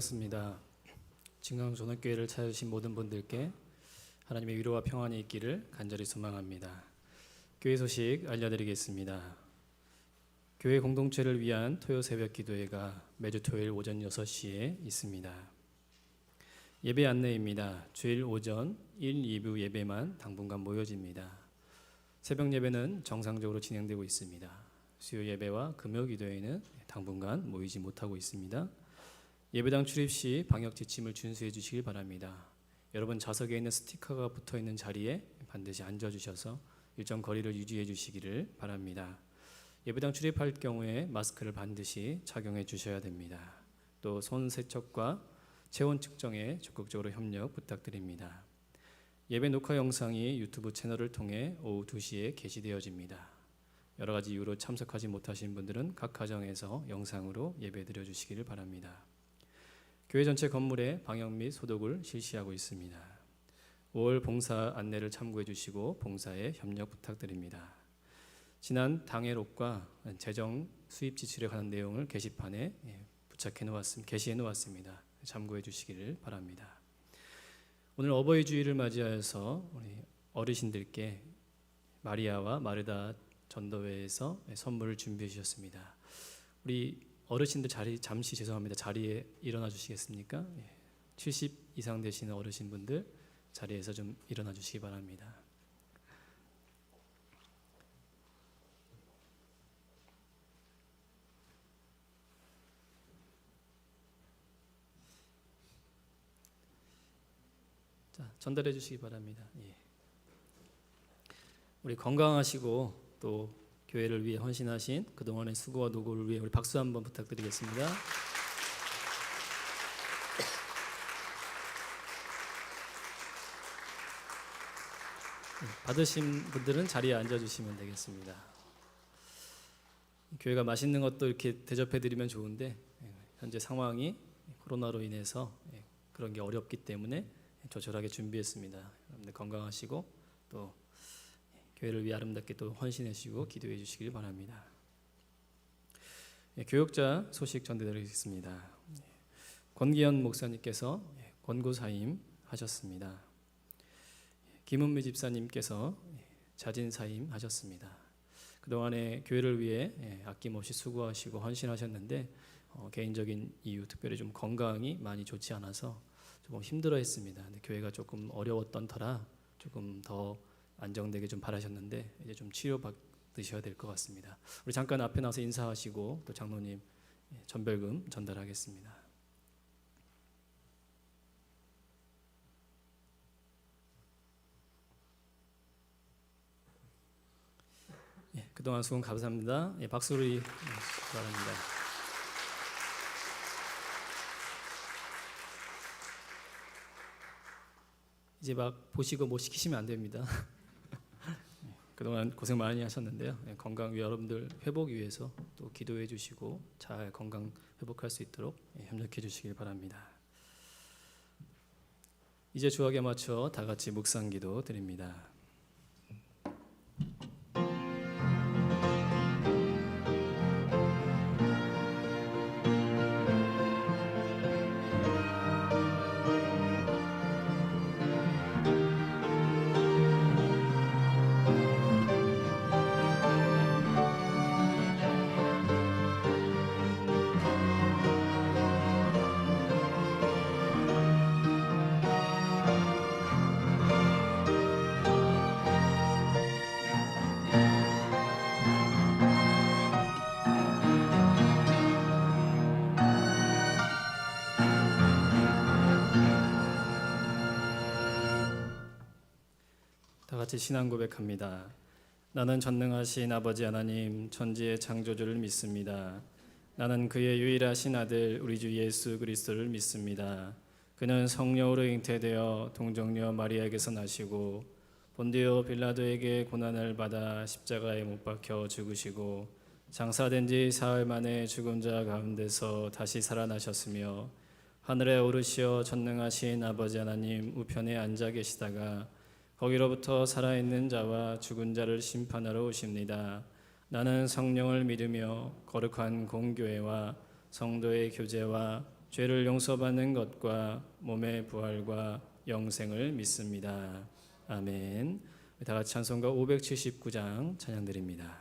반갑습니다. 진강전원교회를 찾아주신 모든 분들께 하나님의 위로와 평안이 있기를 간절히 소망합니다. 교회 소식 알려드리겠습니다. 교회 공동체를 위한 토요 새벽 기도회가 매주 토요일 오전 6시에 있습니다. 예배 안내입니다. 주일 오전 1, 2부 예배만 당분간 모여집니다. 새벽 예배는 정상적으로 진행되고 있습니다. 수요 예배와 금요 기도회는 당분간 모이지 못하고 있습니다. 예배당 출입 시 방역 지침을 준수해 주시길 바랍니다. 여러분 좌석에 있는 스티커가 붙어 있는 자리에 반드시 앉아 주셔서 일정 거리를 유지해 주시기를 바랍니다. 예배당 출입할 경우에 마스크를 반드시 착용해 주셔야 됩니다. 또 손 세척과 체온 측정에 적극적으로 협력 부탁드립니다. 예배 녹화 영상이 유튜브 채널을 통해 오후 2시에 게시되어집니다. 여러 가지 이유로 참석하지 못하신 분들은 각 가정에서 영상으로 예배 드려 주시기를 바랍니다. 교회 전체 건물에 방역 및 소독을 실시하고 있습니다. 5월 봉사 안내를 참고해 주시고 봉사에 협력 부탁드립니다. 지난 당회록과 재정 수입 지출에 관한 내용을 게시판에 게시해 놓았습니다. 참고해 주시기를 바랍니다. 오늘 어버이 주일을 맞이하여서 우리 어르신들께 마리아와 마르다 전도회에서 선물을 준비해 주셨습니다. 우리 어르신들 잠시 죄송합니다. 자리에 일어나 주시겠습니까? 70 이상 되시는 어르신분들 자리에서 좀 일어나 주시기 바랍니다. 자, 전달해 주시기 바랍니다. 예. 우리 건강하시고 또 교회를 위해 헌신하신 그동안의 수고와 노고를 위해 우리 박수 한번 부탁드리겠습니다. 받으신 분들은 자리에 앉아주시면 되겠습니다. 교회가 맛있는 것도 이렇게 대접해드리면 좋은데 현재 상황이 코로나로 인해서 그런 게 어렵기 때문에 조촐하게 준비했습니다. 여러분들 건강하시고 또 교회를 위해 아름답게 또 헌신해 주시고 기도해 주시길 바랍니다. 교역자 소식 전해드리겠습니다. 권기현 목사님께서 권고사임 하셨습니다. 김은미 집사님께서 자진사임 하셨습니다. 그동안에 교회를 위해 아낌없이 수고하시고 헌신하셨는데 개인적인 이유, 특별히 좀 건강이 많이 좋지 않아서 조금 힘들어했습니다. 근데 교회가 조금 어려웠던 터라 조금 더 안정되게 좀 바라셨는데 이제 좀 치료받으셔야 될 것 같습니다. 우리 잠깐 앞에 나서 인사하시고 또 장로님 전별금 전달하겠습니다. 그동안 수고 감사합니다. 박수로 바랍니다. 이제 막 보시고 뭐 시키시면 안 됩니다. 그동안 고생 많이 하셨는데요. 건강 여러분들 회복 위해서 또 기도해 주시고 잘 건강 회복할 수 있도록 협력해 주시길 바랍니다. 이제 주악에 맞춰 다 같이 묵상기도 드립니다. 다 같이 신앙 고백합니다. 나는 전능하신 아버지 하나님 천지의 창조주를 믿습니다. 나는 그의 유일하신 아들 우리 주 예수 그리스도를 믿습니다. 그는 성령으로 잉태되어 동정녀 마리아에게서 나시고 본디오 빌라도에게 고난을 받아 십자가에 못 박혀 죽으시고 장사된 지 사흘 만에 죽은 자 가운데서 다시 살아나셨으며 하늘에 오르시어 전능하신 아버지 하나님 우편에 앉아 계시다가 거기로부터 살아있는 자와 죽은 자를 심판하러 오십니다. 나는 성령을 믿으며 거룩한 공교회와 성도의 교제와 죄를 용서받는 것과 몸의 부활과 영생을 믿습니다. 아멘. 다 같이 찬송가 579장 찬양 드립니다.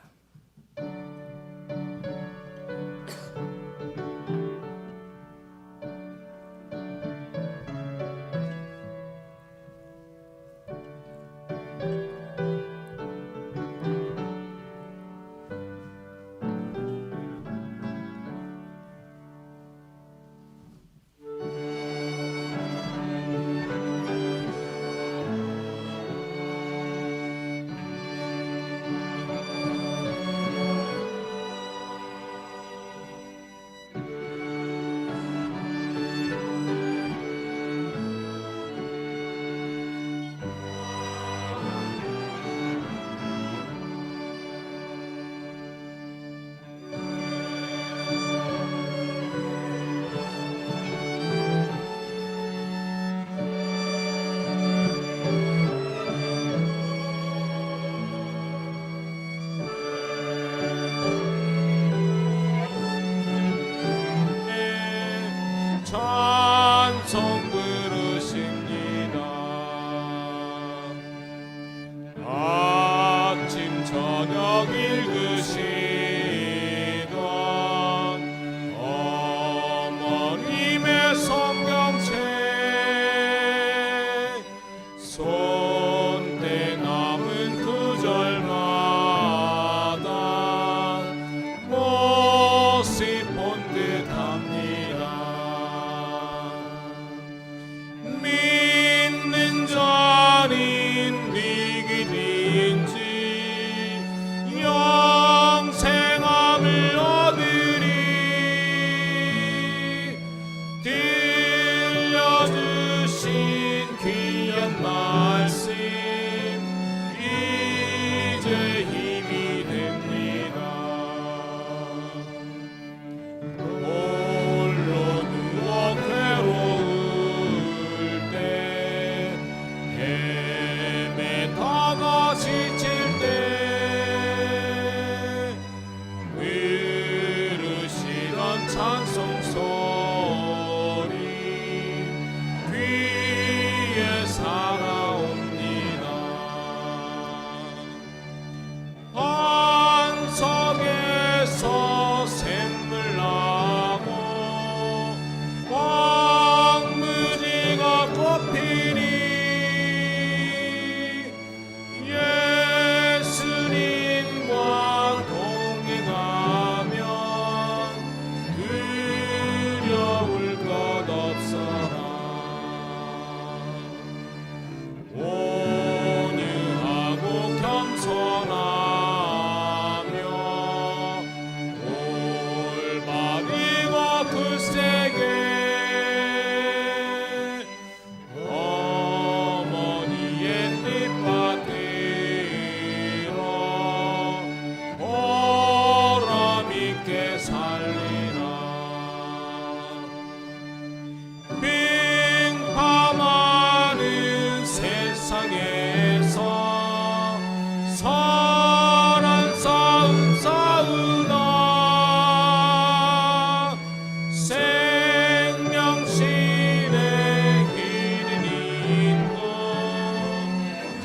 찬송 부르십니다. 아침 저녁 읽으시던 어머님의 성경책 손때 남은 구절마다 모습 본 듯합니다. 믿는 자는 네 길인지 영생함을 얻으리. 들려주신 귀한 말씀 이제 힘이 됩니다. 홀로 누워 괴로울 때 헤매다가 지칠 때 들으시던 찬송 소리 귀에 살아옵니다. 반석에서 샘물 나고 황무지가 꽃피니 예수님과 동행하면 두려울 것 없어라. 온유하고 겸손하며 올바르고 굳세게 어머니의 뜻받들어 보람있게 살리라. 빙판하는 세상에서 선한 싸움 싸우다 생명신의 길은 있고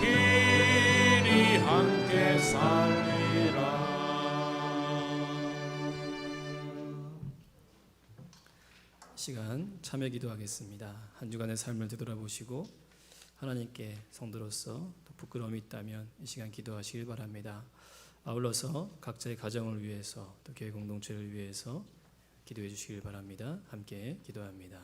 길이 함께 살리라. 시간 참여 기도하겠습니다. 한 주간의 삶을 되돌아보시고 하나님께 성도로서 또 부끄러움이 있다면 이 시간 기도하시길 바랍니다. 아울러서 각자의 가정을 위해서 또 교회 공동체를 위해서 기도해 주시길 바랍니다. 함께 기도합니다.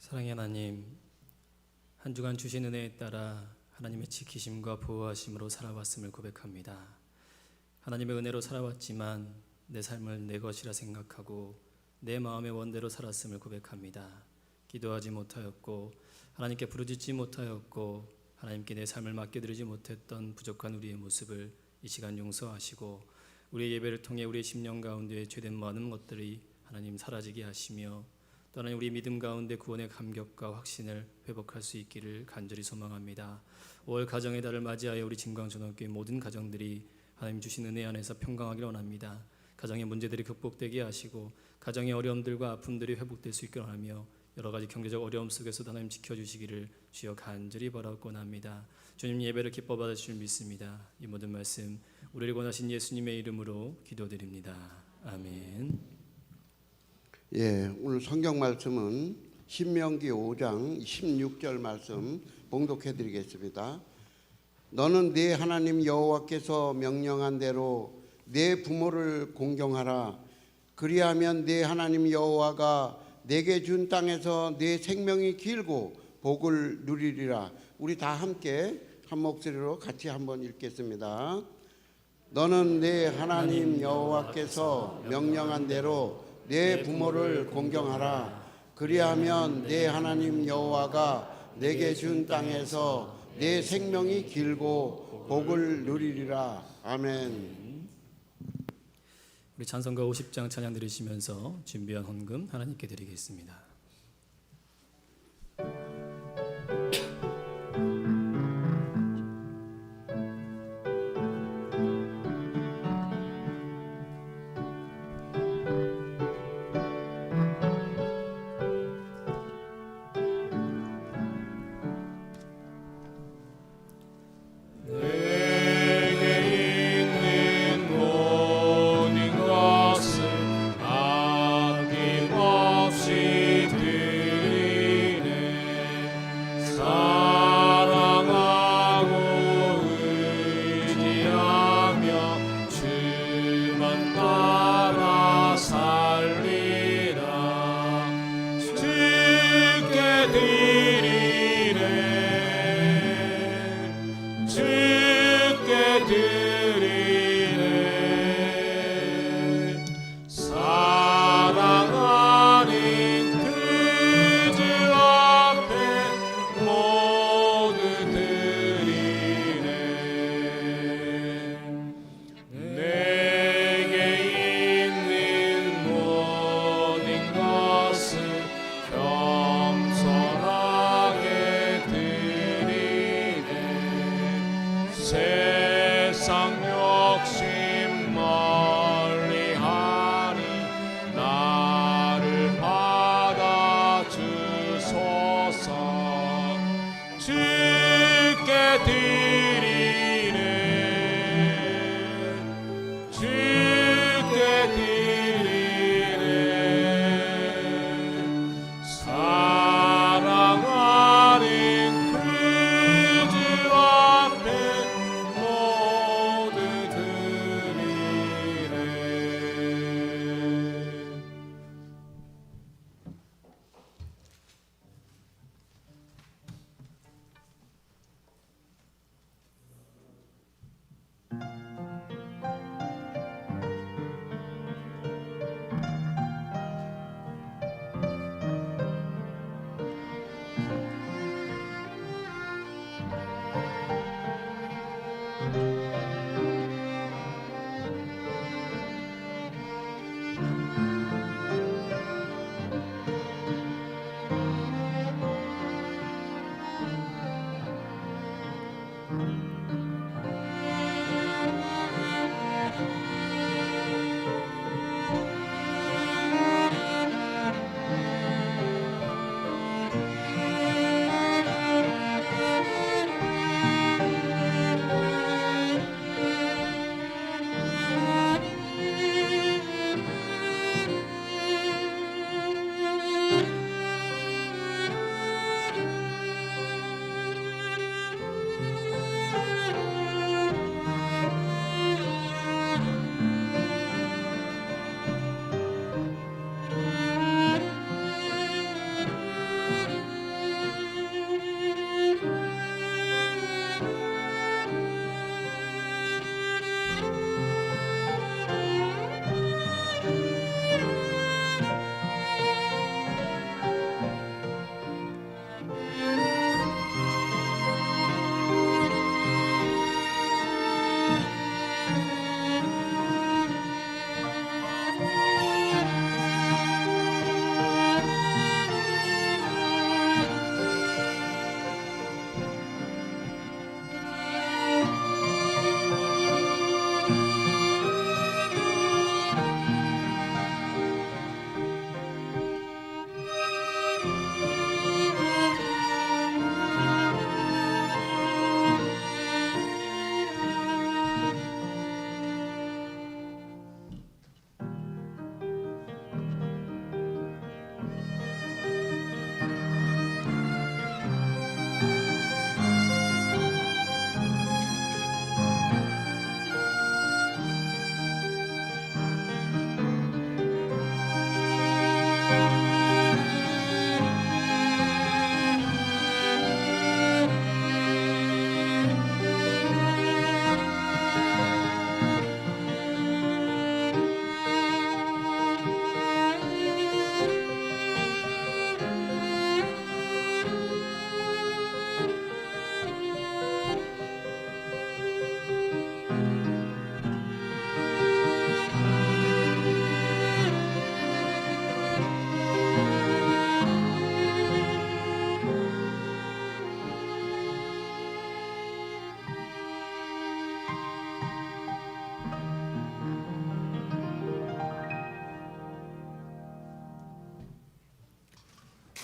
사랑의 하나님, 한 주간 주신 은혜에 따라 하나님의 지키심과 보호하심으로 살아왔음을 고백합니다. 하나님의 은혜로 살아왔지만 내 삶을 내 것이라 생각하고 내 마음의 원대로 살았음을 고백합니다. 기도하지 못하였고 하나님께 부르짖지 못하였고 하나님께 내 삶을 맡겨드리지 못했던 부족한 우리의 모습을 이 시간 용서하시고 우리의 예배를 통해 우리의 심령 가운데 죄된 많은 것들이 하나님 사라지게 하시며 또 하나님 우리 믿음 가운데 구원의 감격과 확신을 회복할 수 있기를 간절히 소망합니다. 5월 가정의 달을 맞이하여 우리 진광전원교회 모든 가정들이 하나님 주신 은혜 안에서 평강하기를 원합니다. 가정의 문제들이 극복되게 하시고 가정의 어려움들과 아픔들이 회복될 수 있기를 원하며 여러 가지 경제적 어려움 속에서도 하나님 지켜주시기를 주여 간절히 바라고 합니다. 주님 예배를 기뻐 받으실 줄 믿습니다. 이 모든 말씀 우리를 권하신 예수님의 이름으로 기도드립니다. 아멘. 예, 오늘 성경 말씀은 신명기 5장 16절 말씀 봉독해 드리겠습니다. 너는 네 하나님 여호와께서 명령한 대로 네 부모를 공경하라. 그리하면 네 하나님 여호와가 내게 준 땅에서 네 생명이 길고 복을 누리리라. 우리 다 함께 한 목소리로 같이 한번 읽겠습니다. 너는 네 하나님 여호와께서 명령한 대로 내 부모를 공경하라. 그리하면 내 하나님 여호와가 내게 준 땅에서 내 생명이 길고 복을 누리리라. 아멘. 우리 찬송가 50장 찬양 들으시면서 준비한 헌금 하나님께 드리겠습니다. 아낌없이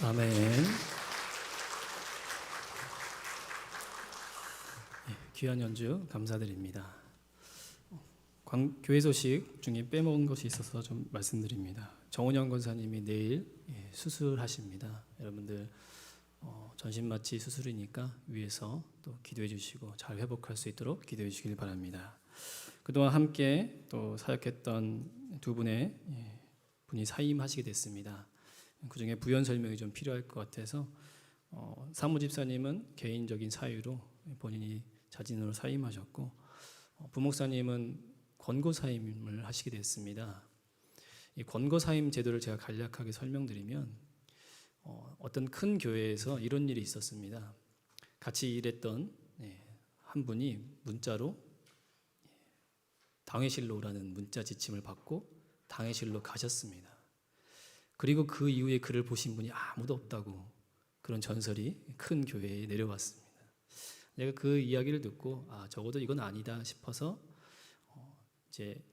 아멘. 귀한 연주 감사드립니다. 교회 소식 중에 빼먹은 것이 있어서 좀 말씀드립니다. 정원영 권사님이 내일 수술하십니다. 여러분들 전신마취 수술이니까 위에서 또 기도해 주시고 잘 회복할 수 있도록 기도해 주시길 바랍니다. 그동안 함께 또 사역했던 두 분이 사임하시게 됐습니다. 그 중에 부연 설명이 좀 필요할 것 같아서 사무집사님은 개인적인 사유로 본인이 자진으로 사임하셨고 부목사님은 권고사임을 하시게 됐습니다. 이 권고사임 제도를 제가 간략하게 설명드리면 어떤 큰 교회에서 이런 일이 있었습니다. 같이 일했던 한 분이 문자로 당회실로 오라는 문자 지침을 받고 당회실로 가셨습니다. 그리고 그 이후에 그를 보신 분이 아무도 없다고 그런 전설이 큰 교회에 내려왔습니다. 내가 그 이야기를 듣고 적어도 이건 아니다 싶어서 이제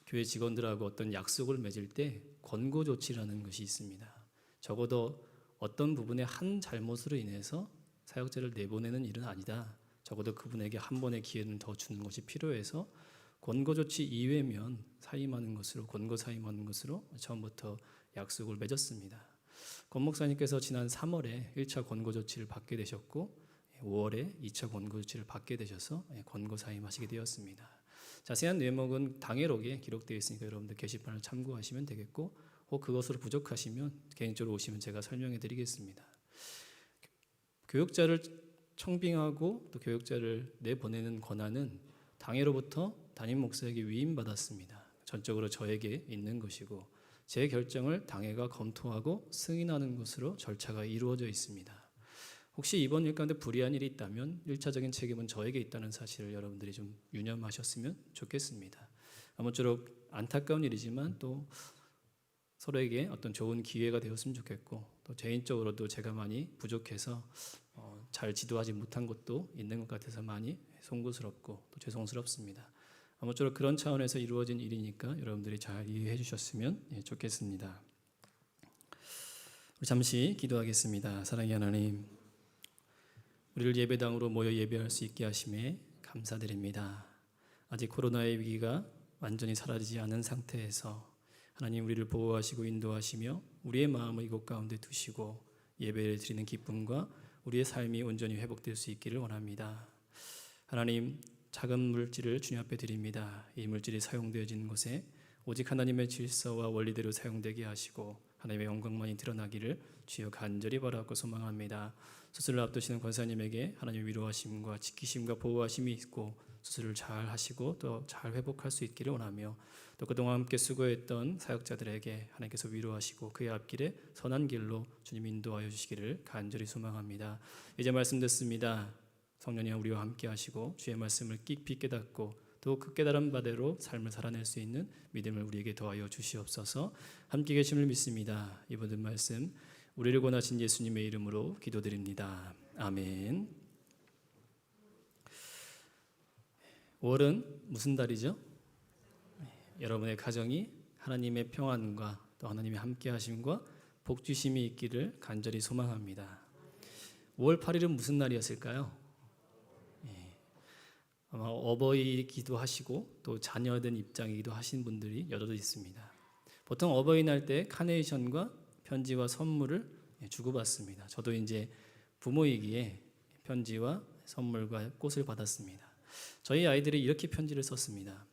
교회 직원들하고 어떤 약속을 맺을 때 권고 조치라는 것이 있습니다. 적어도 어떤 부분의 한 잘못으로 인해서 사역자를 내보내는 일은 아니다. 적어도 그분에게 한 번의 기회는 더 주는 것이 필요해서 권고 조치 이외면 사임하는 것으로 권고 사임하는 것으로 처음부터 약속을 맺었습니다. 권 목사님께서 지난 3월에 1차 권고 조치를 받게 되셨고 5월에 2차 권고 조치를 받게 되셔서 권고 사임하시게 되었습니다. 자세한 내용은 당회록에 기록되어 있으니까 여러분들 게시판을 참고하시면 되겠고 혹 그것으로 부족하시면 개인적으로 오시면 제가 설명해 드리겠습니다. 교육자를 청빙하고 또 교육자를 내보내는 권한은 당회로부터 담임 목사에게 위임받았습니다. 전적으로 저에게 있는 것이고 제 결정을 당회가 검토하고 승인하는 것으로 절차가 이루어져 있습니다. 혹시 이번 일 가운데 불이한 일이 있다면 1차적인 책임은 저에게 있다는 사실을 여러분들이 좀 유념하셨으면 좋겠습니다. 아무쪼록 안타까운 일이지만 또 서로에게 어떤 좋은 기회가 되었으면 좋겠고 또 개인적으로도 제가 많이 부족해서 잘 지도하지 못한 것도 있는 것 같아서 많이 송구스럽고 또 죄송스럽습니다. 아무쪼록 그런 차원에서 이루어진 일이니까 여러분들이 잘 이해해 주셨으면 좋겠습니다. 우리 잠시 기도하겠습니다. 사랑의 하나님, 우리를 예배당으로 모여 예배할 수 있게 하심에 감사드립니다. 아직 코로나의 위기가 완전히 사라지지 않은 상태에서 하나님 우리를 보호하시고 인도하시며 우리의 마음을 이곳 가운데 두시고 예배를 드리는 기쁨과 우리의 삶이 온전히 회복될 수 있기를 원합니다. 하나님, 작은 물질을 주님 앞에 드립니다. 이 물질이 사용되어지는 곳에 오직 하나님의 질서와 원리대로 사용되게 하시고 하나님의 영광만이 드러나기를 주여 간절히 바라고 소망합니다. 수술을 앞두시는 권사님에게 하나님의 위로하심과 지키심과 보호하심이 있고 수술을 잘 하시고 또 잘 회복할 수 있기를 원하며 또 그동안 함께 수고했던 사역자들에게 하나님께서 위로하시고 그의 앞길에 선한 길로 주님 인도하여 주시기를 간절히 소망합니다. 이제 말씀 듣습니다. 성령님 우리와 함께 하시고 주의 말씀을 깊이 깨닫고 또 그 깨달은 바대로 삶을 살아낼 수 있는 믿음을 우리에게 더하여 주시옵소서. 함께 계심을 믿습니다. 이 모든 말씀 우리를 권하신 예수님의 이름으로 기도드립니다. 아멘. 5월은 무슨 달이죠? 여러분의 가정이 하나님의 평안과 또 하나님의 함께 하심과 복 주심이 있기를 간절히 소망합니다. 5월 8일은 무슨 날이었을까요? 아마 어버이기도 하시고 또 자녀된 입장이기도 하신 분들이 여럿 있습니다. 보통 어버이날 때 카네이션과 편지와 선물을 주고받습니다. 저도 이제 부모이기에 편지와 선물과 꽃을 받았습니다. 저희 아이들이 이렇게 편지를 썼습니다.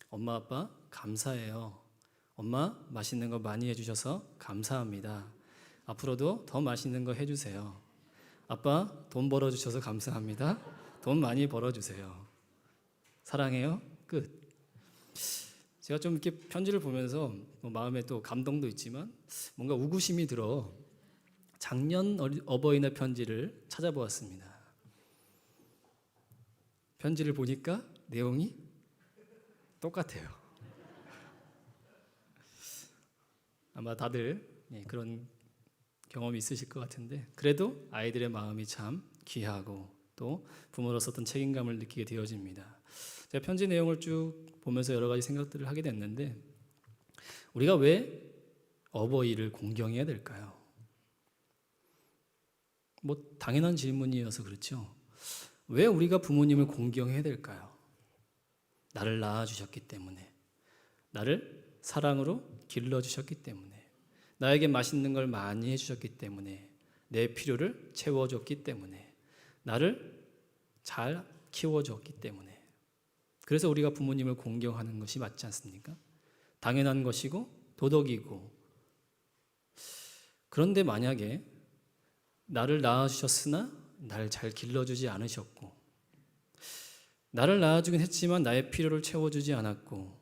엄마 아빠 감사해요. 엄마 맛있는 거 많이 해주셔서 감사합니다. 앞으로도 더 맛있는 거 해주세요. 아빠 돈 벌어주셔서 감사합니다. 돈 많이 벌어주세요. 사랑해요. 끝. 제가 좀 이렇게 편지를 보면서 마음에 또 감동도 있지만 뭔가 우구심이 들어 작년 어버이날 편지를 찾아보았습니다. 편지를 보니까 내용이 똑같아요. 아마 다들 그런 경험이 있으실 것 같은데 그래도 아이들의 마음이 참 귀하고 또 부모로서 어떤 책임감을 느끼게 되어집니다. 제가 편지 내용을 쭉 보면서 여러 가지 생각들을 하게 됐는데 우리가 왜 어버이를 공경해야 될까요? 뭐 당연한 질문이어서 그렇죠. 왜 우리가 부모님을 공경해야 될까요? 나를 낳아주셨기 때문에, 나를 사랑으로 길러주셨기 때문에, 나에게 맛있는 걸 많이 해주셨기 때문에, 내 필요를 채워줬기 때문에, 나를 잘 키워줬기 때문에. 그래서 우리가 부모님을 공경하는 것이 맞지 않습니까? 당연한 것이고 도덕이고. 그런데 만약에 나를 낳아주셨으나 나를 잘 길러주지 않으셨고, 나를 낳아주긴 했지만 나의 필요를 채워주지 않았고,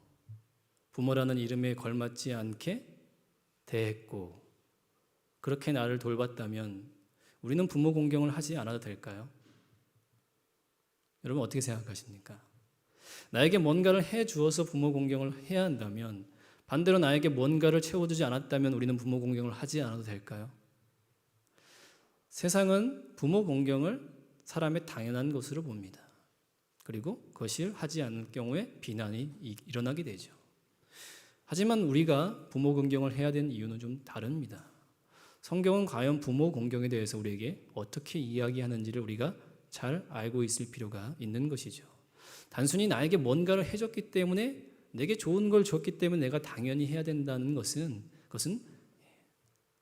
부모라는 이름에 걸맞지 않게 대했고, 그렇게 나를 돌봤다면 우리는 부모 공경을 하지 않아도 될까요? 여러분 어떻게 생각하십니까? 나에게 뭔가를 해주어서 부모 공경을 해야 한다면, 반대로 나에게 뭔가를 채워주지 않았다면 우리는 부모 공경을 하지 않아도 될까요? 세상은 부모 공경을 사람의 당연한 것으로 봅니다. 그리고 그것을 하지 않을 경우에 비난이 일어나게 되죠. 하지만 우리가 부모 공경을 해야 되는 이유는 좀 다릅니다. 성경은 과연 부모 공경에 대해서 우리에게 어떻게 이야기하는지를 우리가 잘 알고 있을 필요가 있는 것이죠. 단순히 나에게 뭔가를 해줬기 때문에, 내게 좋은 걸 줬기 때문에 내가 당연히 해야 된다는 것은, 그것은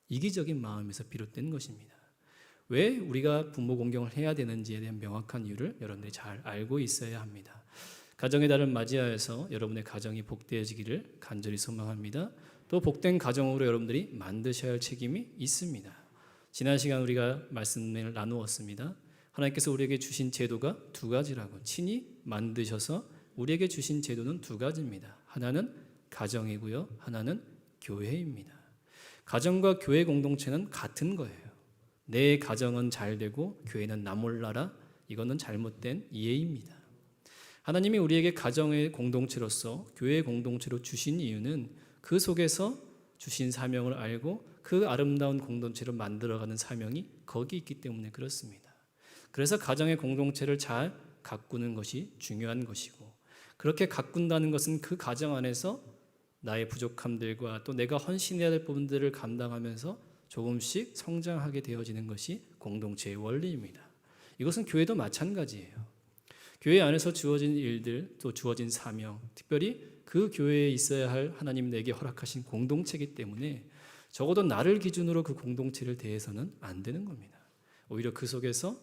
이기적인 마음에서 비롯된 것입니다. 왜 우리가 부모 공경을 해야 되는지에 대한 명확한 이유를 여러분들이 잘 알고 있어야 합니다. 가정의 달을 맞이하여서 여러분의 가정이 복되어지기를 간절히 소망합니다. 또 복된 가정으로 여러분들이 만드셔야 할 책임이 있습니다. 지난 시간 우리가 말씀을 나누었습니다. 하나님께서 우리에게 주신 제도가 두 가지라고, 친히 만드셔서 우리에게 주신 제도는 두 가지입니다. 하나는 가정이고요, 하나는 교회입니다. 가정과 교회 공동체는 같은 거예요. 내 가정은 잘 되고 교회는 나 몰라라, 이거는 잘못된 이해입니다. 하나님이 우리에게 가정의 공동체로서, 교회의 공동체로 주신 이유는 그 속에서 주신 사명을 알고 그 아름다운 공동체를 만들어가는 사명이 거기 있기 때문에 그렇습니다. 그래서 가정의 공동체를 잘 가꾸는 것이 중요한 것이고, 그렇게 가꾼다는 것은 그 가정 안에서 나의 부족함들과 또 내가 헌신해야 될 부분들을 감당하면서 조금씩 성장하게 되어지는 것이 공동체의 원리입니다. 이것은 교회도 마찬가지예요. 교회 안에서 주어진 일들, 또 주어진 사명, 특별히 그 교회에 있어야 할 하나님 내게 허락하신 공동체이기 때문에 적어도 나를 기준으로 그 공동체를 대해서는 안 되는 겁니다. 오히려 그 속에서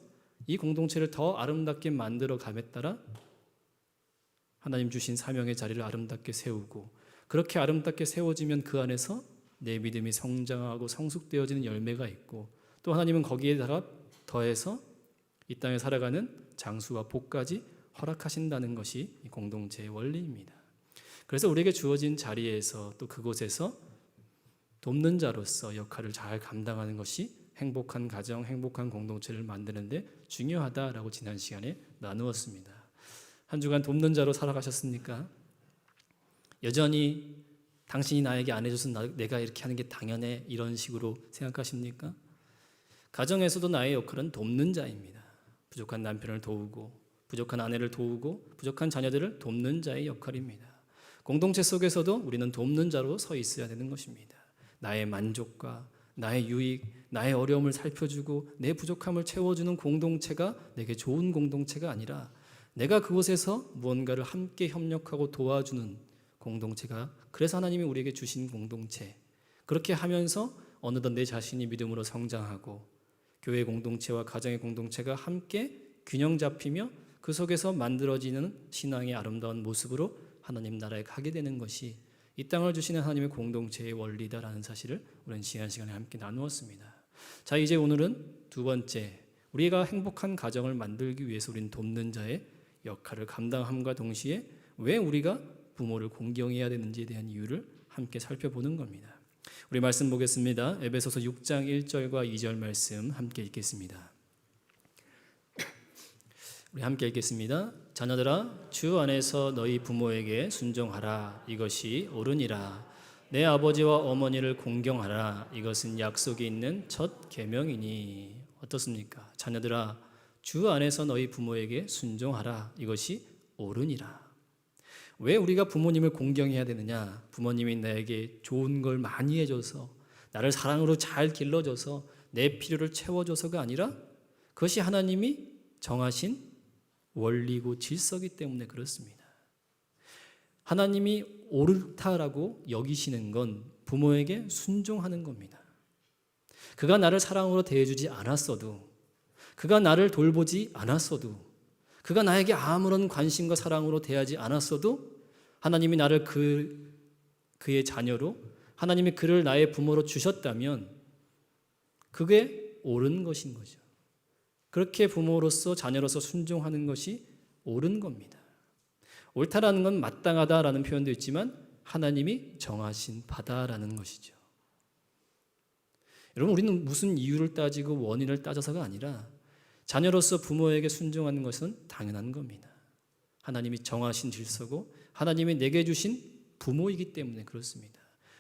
이 공동체를 더 아름답게 만들어 감에 따라 하나님 주신 사명의 자리를 아름답게 세우고, 그렇게 아름답게 세워지면 그 안에서 내 믿음이 성장하고 성숙되어지는 열매가 있고, 또 하나님은 거기에다가 더해서 이 땅에 살아가는 장수와 복까지 허락하신다는 것이 이 공동체의 원리입니다. 그래서 우리에게 주어진 자리에서 또 그곳에서 돕는 자로서 역할을 잘 감당하는 것이 행복한 가정, 행복한 공동체를 만드는 데 중요하다라고 지난 시간에 나누었습니다. 한 주간 돕는 자로 살아가셨습니까? 여전히 당신이 나에게 안 해줘서 내가 이렇게 하는 게 당연해, 이런 식으로 생각하십니까? 가정에서도 나의 역할은 돕는 자입니다. 부족한 남편을 도우고, 부족한 아내를 도우고, 부족한 자녀들을 돕는 자의 역할입니다. 공동체 속에서도 우리는 돕는 자로 서 있어야 되는 것입니다. 나의 만족과 나의 유익, 나의 어려움을 살펴주고 내 부족함을 채워주는 공동체가 내게 좋은 공동체가 아니라, 내가 그곳에서 무언가를 함께 협력하고 도와주는 공동체가, 그래서 하나님이 우리에게 주신 공동체, 그렇게 하면서 어느덧 내 자신이 믿음으로 성장하고 교회 공동체와 가정의 공동체가 함께 균형 잡히며 그 속에서 만들어지는 신앙의 아름다운 모습으로 하나님 나라에 가게 되는 것이 이 땅을 주시는 하나님의 공동체의 원리다라는 사실을 우리는 지난 시간에 함께 나누었습니다. 자, 이제 오늘은 두 번째, 우리가 행복한 가정을 만들기 위해서 우리는 돕는 자의 역할을 감당함과 동시에 왜 우리가 부모를 공경해야 되는지에 대한 이유를 함께 살펴보는 겁니다. 우리 말씀 보겠습니다. 에베소서 6장 1절과 2절 말씀 함께 읽겠습니다. 우리 함께 읽겠습니다. 자녀들아, 주 안에서 너희 부모에게 순종하라. 이것이 옳으니라. 내 아버지와 어머니를 공경하라. 이것은 약속이 있는 첫 계명이니. 어떻습니까? 자녀들아, 주 안에서 너희 부모에게 순종하라. 이것이 옳으니라. 왜 우리가 부모님을 공경해야 되느냐? 부모님이 나에게 좋은 걸 많이 해줘서, 나를 사랑으로 잘 길러줘서 내 필요를 채워줘서가 아니라 그것이 하나님이 정하신 원리고 질서이기 때문에 그렇습니다. 하나님이 옳다라고 여기시는 건 부모에게 순종하는 겁니다. 그가 나를 사랑으로 대해주지 않았어도, 그가 나를 돌보지 않았어도, 그가 나에게 아무런 관심과 사랑으로 대하지 않았어도 하나님이 나를 그의 자녀로, 하나님이 그를 나의 부모로 주셨다면 그게 옳은 것인 거죠. 그렇게 부모로서 자녀로서 순종하는 것이 옳은 겁니다. 옳다라는 건 마땅하다라는 표현도 있지만 하나님이 정하신 바다라는 것이죠. 여러분, 우리는 무슨 이유를 따지고 원인을 따져서가 아니라 자녀로서 부모에게 순종하는 것은 당연한 겁니다. 하나님이 정하신 질서고 하나님이 내게 주신 부모이기 때문에 그렇습니다.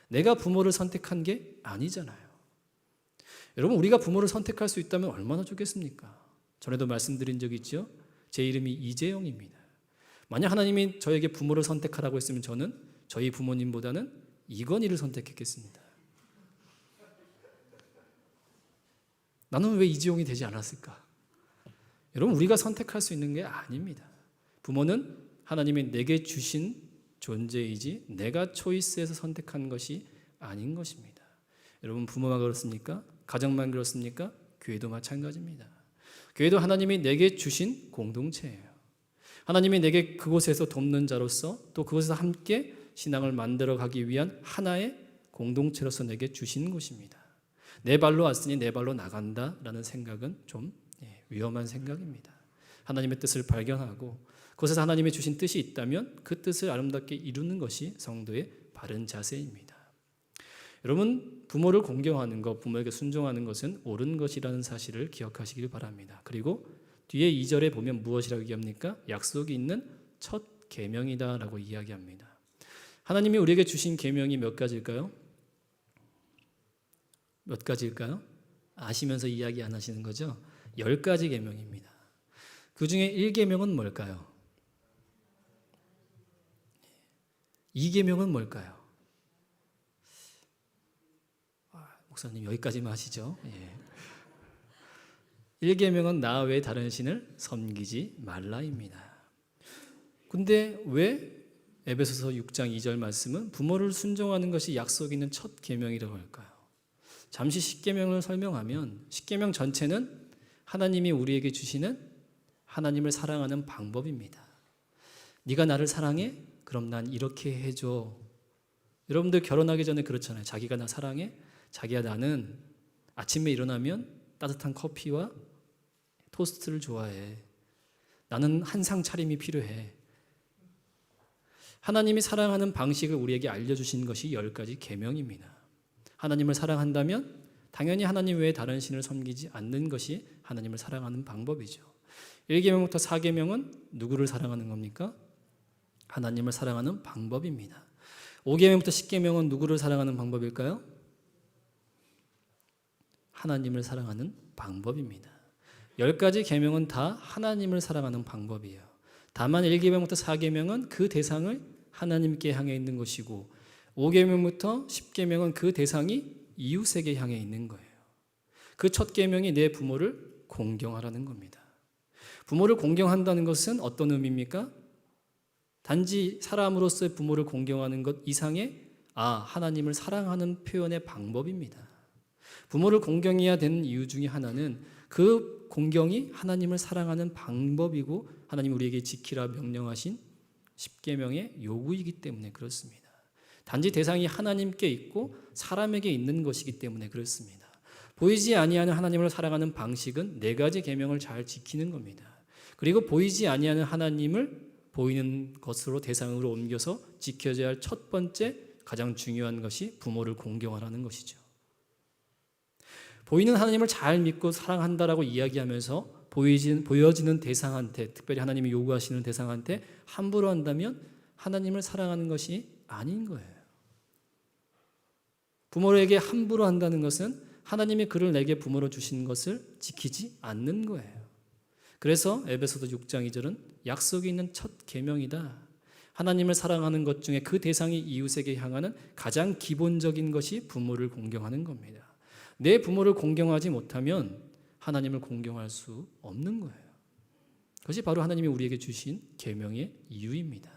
내가 부모를 선택한 게 아니잖아요. 여러분, 우리가 부모를 선택할 수 있다면 얼마나 좋겠습니까? 전에도 말씀드린 적이 있죠. 제 이름이 이재영입니다. 만약 하나님이 저에게 부모를 선택하라고 했으면 저는 저희 부모님보다는 이건희를 선택했겠습니다. 나는 왜 이재용이 되지 않았을까? 여러분, 우리가 선택할 수 있는 게 아닙니다. 부모는 하나님이 내게 주신 존재이지 내가 초이스해서 선택한 것이 아닌 것입니다. 여러분, 부모만 그렇습니까? 가정만 그렇습니까? 교회도 마찬가지입니다. 교회도 하나님이 내게 주신 공동체예요. 하나님이 내게 그곳에서 돕는 자로서 또 그곳에서 함께 신앙을 만들어가기 위한 하나의 공동체로서 내게 주신 곳입니다. 내 발로 왔으니 내 발로 나간다라는 생각은 좀 위험한 생각입니다. 하나님의 뜻을 발견하고 그곳에서 하나님이 주신 뜻이 있다면 그 뜻을 아름답게 이루는 것이 성도의 바른 자세입니다. 여러분, 부모를 공경하는 것, 부모에게 순종하는 것은 옳은 것이라는 사실을 기억하시길 바랍니다. 그리고 뒤에 2절에 보면 무엇이라고 얘기합니까? 약속이 있는 첫 계명이다라고 이야기합니다. 하나님이 우리에게 주신 계명이 몇 가지일까요? 몇 가지일까요? 아시면서 이야기 안 하시는 거죠? 10가지 계명입니다. 그 중에 1계명은 뭘까요? 2계명은 뭘까요? 목사님 여기까지만 하시죠. 1계명은 나 외에 다른 신을 섬기지 말라입니다. 근데 왜 에베소서 6장 2절 말씀은 부모를 순종하는 것이 약속 있는 첫 계명이라고 할까요? 잠시 10계명을 설명하면 10계명 전체는 하나님이 우리에게 주시는 하나님을 사랑하는 방법입니다. 네가 나를 사랑해? 그럼 난 이렇게 해줘. 여러분들 결혼하기 전에 그렇잖아요. 자기가 나 사랑해? 자기야, 나는 아침에 일어나면 따뜻한 커피와 토스트를 좋아해. 나는 한상 차림이 필요해. 하나님이 사랑하는 방식을 우리에게 알려주신 것이 10가지 계명입니다. 하나님을 사랑한다면 당연히 하나님 외에 다른 신을 섬기지 않는 것이 하나님을 사랑하는 방법이죠. 1계명부터 4계명은 누구를 사랑하는 겁니까? 하나님을 사랑하는 방법입니다. 5계명부터 10계명은 누구를 사랑하는 방법일까요? 하나님을 사랑하는 방법입니다. 10가지 계명은 다 하나님을 사랑하는 방법이에요. 다만 1계명부터 4계명은 그 대상을 하나님께 향해 있는 것이고 5계명부터 10계명은 그 대상이 이웃에게 향해 있는 거예요. 그 첫 계명이 내 부모를 공경하라는 겁니다. 부모를 공경한다는 것은 어떤 의미입니까? 단지 사람으로서의 부모를 공경하는 것 이상의 하나님을 사랑하는 표현의 방법입니다. 부모를 공경해야 되는 이유 중에 하나는 그 공경이 하나님을 사랑하는 방법이고 하나님 우리에게 지키라 명령하신 10계명의 요구이기 때문에 그렇습니다. 단지 대상이 하나님께 있고 사람에게 있는 것이기 때문에 그렇습니다. 보이지 아니하는 하나님을 사랑하는 방식은 4가지 계명을 잘 지키는 겁니다. 그리고 보이지 아니하는 하나님을 보이는 것으로 대상으로 옮겨서 지켜져야 할 첫 번째 가장 중요한 것이 부모를 공경하라는 것이죠. 보이는 하나님을 잘 믿고 사랑한다라고 이야기하면서 보여지는 대상한테, 특별히 하나님이 요구하시는 대상한테 함부로 한다면 하나님을 사랑하는 것이 아닌 거예요. 부모에게 함부로 한다는 것은 하나님이 그를 내게 부모로 주신 것을 지키지 않는 거예요. 그래서 에베소서 6장 2절은 약속이 있는 첫 계명이다. 하나님을 사랑하는 것 중에 그 대상이 이웃에게 향하는 가장 기본적인 것이 부모를 공경하는 겁니다. 내 부모를 공경하지 못하면 하나님을 공경할 수 없는 거예요. 그것이 바로 하나님이 우리에게 주신 계명의 이유입니다.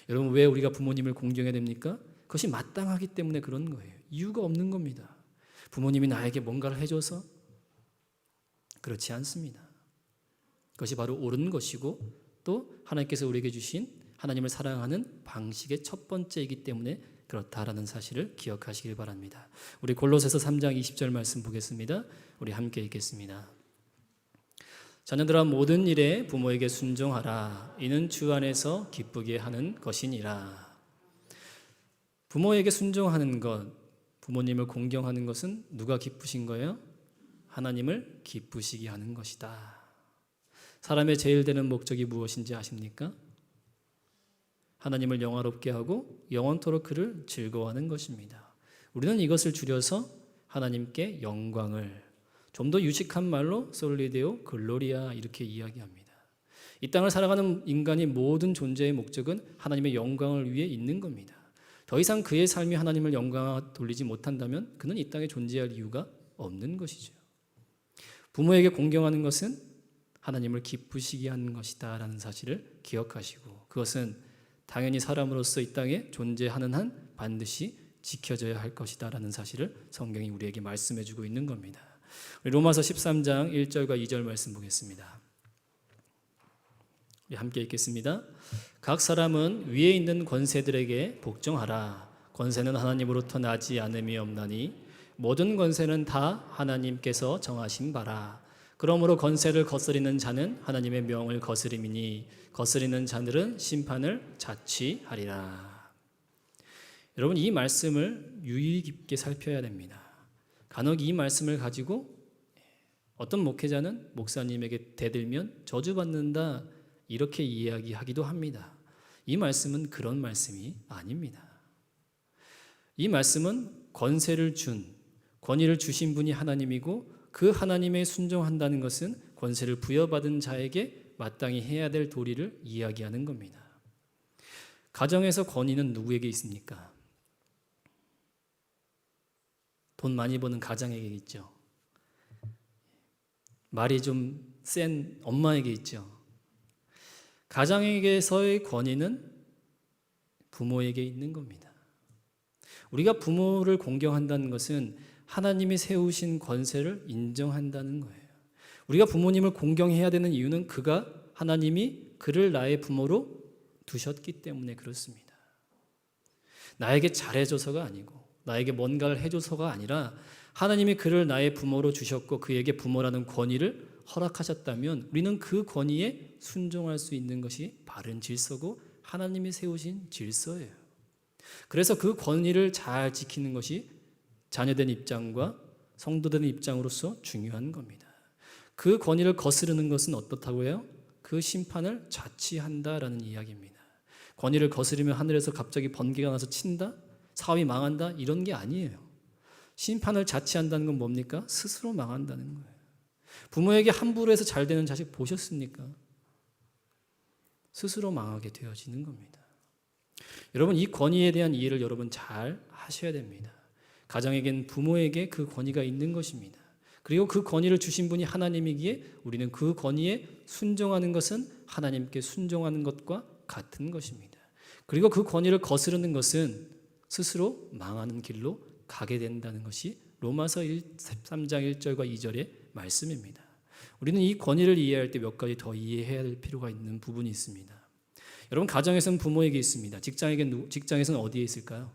여러분, 왜 우리가 부모님을 공경해야 됩니까? 그것이 마땅하기 때문에 그런 거예요. 이유가 없는 겁니다. 부모님이 나에게 뭔가를 해줘서 그렇지 않습니다. 그것이 바로 옳은 것이고 또 하나님께서 우리에게 주신 하나님을 사랑하는 방식의 첫 번째이기 때문에 그렇다라는 사실을 기억하시길 바랍니다. 우리 골로새서 3장 20절 말씀 보겠습니다. 우리 함께 읽겠습니다. 자녀들아, 모든 일에 부모에게 순종하라. 이는 주 안에서 기쁘게 하는 것이니라. 부모에게 순종하는 것, 부모님을 공경하는 것은 누가 기쁘신 거예요? 하나님을 기쁘시게 하는 것이다. 사람의 제일 되는 목적이 무엇인지 아십니까? 하나님을 영화롭게 하고 영원토록 그를 즐거워하는 것입니다. 우리는 이것을 줄여서 하나님께 영광을, 좀 더 유식한 말로 솔리데오 글로리아 이렇게 이야기합니다. 이 땅을 살아가는 인간이 모든 존재의 목적은 하나님의 영광을 위해 있는 겁니다. 더 이상 그의 삶이 하나님을 영광 돌리지 못한다면 그는 이 땅에 존재할 이유가 없는 것이죠. 부모에게 공경하는 것은 하나님을 기쁘시게 하는 것이다 라는 사실을 기억하시고, 그것은 당연히 사람으로서 이 땅에 존재하는 한 반드시 지켜져야 할 것이다 라는 사실을 성경이 우리에게 말씀해 주고 있는 겁니다. 로마서 13장 1절과 2절 말씀 보겠습니다. 우리 함께 읽겠습니다. 각 사람은 위에 있는 권세들에게 복종하라. 권세는 하나님으로부터 나지 않음이 없나니 모든 권세는 다 하나님께서 정하신 바라. 그러므로 권세를 거스리는 자는 하나님의 명을 거스림이니 거스리는 자들은 심판을 자취하리라. 여러분, 이 말씀을 유의 깊게 살펴야 됩니다. 간혹 이 말씀을 가지고 어떤 목회자는 목사님에게 대들면 저주받는다 이렇게 이야기하기도 합니다. 이 말씀은 그런 말씀이 아닙니다. 이 말씀은 권세를 준, 권위를 주신 분이 하나님이고 그 하나님에 순종한다는 것은 권세를 부여받은 자에게 마땅히 해야 될 도리를 이야기하는 겁니다. 가정에서 권위는 누구에게 있습니까? 돈 많이 버는 가장에게 있죠. 말이 좀 센 엄마에게 있죠. 가장에게서의 권위는 부모에게 있는 겁니다. 우리가 부모를 공경한다는 것은 하나님이 세우신 권세를 인정한다는 거예요. 우리가 부모님을 공경해야 되는 이유는 하나님이 그를 나의 부모로 두셨기 때문에 그렇습니다. 나에게 잘해줘서가 아니고 나에게 뭔가를 해줘서가 아니라 하나님이 그를 나의 부모로 주셨고 그에게 부모라는 권위를 허락하셨다면 우리는 그 권위에 순종할 수 있는 것이 바른 질서고 하나님이 세우신 질서예요. 그래서 그 권위를 잘 지키는 것이 자녀된 입장과 성도된 입장으로서 중요한 겁니다. 그 권위를 거스르는 것은 어떻다고 해요? 그 심판을 자취한다라는 이야기입니다. 권위를 거스르면 하늘에서 갑자기 번개가 나서 친다? 사업이 망한다? 이런 게 아니에요. 심판을 자취한다는 건 뭡니까? 스스로 망한다는 거예요. 부모에게 함부로 해서 잘 되는 자식 보셨습니까? 스스로 망하게 되어지는 겁니다. 여러분, 이 권위에 대한 이해를 여러분 잘 하셔야 됩니다. 가정에겐 부모에게 그 권위가 있는 것입니다. 그리고 그 권위를 주신 분이 하나님이기에 우리는 그 권위에 순종하는 것은 하나님께 순종하는 것과 같은 것입니다. 그리고 그 권위를 거스르는 것은 스스로 망하는 길로 가게 된다는 것이 로마서 13장 1절과 2절의 말씀입니다. 우리는 이 권위를 이해할 때 몇 가지 더 이해해야 될 필요가 있는 부분이 있습니다. 여러분, 가정에서는 부모에게 있습니다. 직장에서는 어디에 있을까요?